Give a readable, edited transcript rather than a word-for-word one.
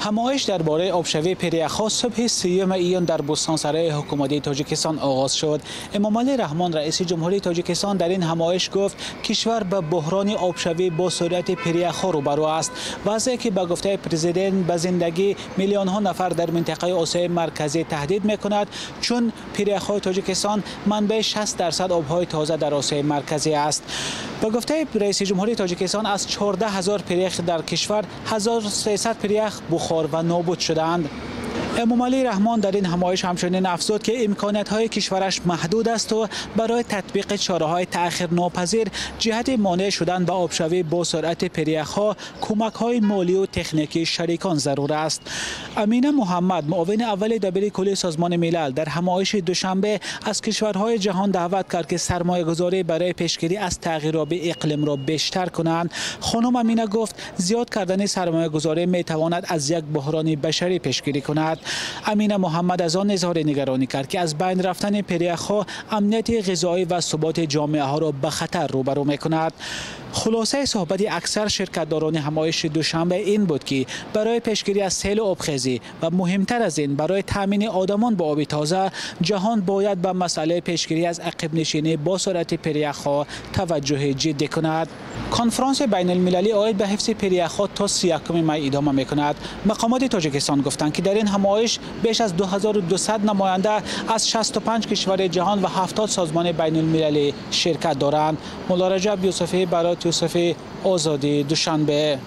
همایش درباره آبشوی پریخ‌ها صبح 3 ایون در بستانسرای حکومتی تاجیکستان آغاز شد. امامعلی رحمان رئیس جمهوری تاجیکستان در این همایش گفت کشور به بحران آبشوی با سرعت پریخ‌ها روبرو است. وضعی که به گفته پرزیدنت به زندگی میلیون ها نفر در منطقه آسیای مرکزی تهدید می‌کند، چون پریخ‌های تاجیکستان منبع 60% آب‌های تازه در آسیای مرکزی است. به گفته رئیس جمهوری تاجیکستان از 14,000 پریخ در کشور 1300 پریخ بخار و نابود شدند. امامعلی رحمان در این همایش همچنین افزود که امکانات‌های کشورش محدود است و برای تطبیق چاره‌های تأخیرناپذیر جهت مانع شدن به آبشوی با سرعت پریخ‌ها کمک‌های مالی و تکنیکی شریکان ضرور است. امینه محمد معاون اول دبیر کل سازمان ملل در همایش دوشنبه از کشورهای جهان دعوت کرد که سرمایه‌گذاری برای پیشگیری از تغییرات اقلیم را بیشتر کنند. خانم امینه گفت زیاد کردن سرمایه‌گذاری می‌تواند از یک بحران بشری پیشگیری کند. امینه محمد از آن اظهار نگرانی کرد که از بین رفتن پریخ‌ها امنیت غذایی و ثبات جامعه ها را به خطر روبرو می‌کند. خلاصه صحبت اکثر شرکت‌داران همایش دوشنبه این بود که برای پیشگیری از سیل آبخیزی و مهمتر از این برای تامین آدمان با آب تازه، جهان باید به مسئله پیشگیری از عقب نشینی با سرعت پریخ‌ها توجه جدی کند. کنفرانس بین المللی عاید به حفظ پریخ‌ها تا 31 می ادامه می‌کند. مقامات تاجیکستان گفتند که در این همایش بیش از 2200 نماینده از 65 کشور جهان و 70 سازمان بین المللی شرکت دارند. مولا رجب یوسفی برای یوسفی آزادی دوشنبه.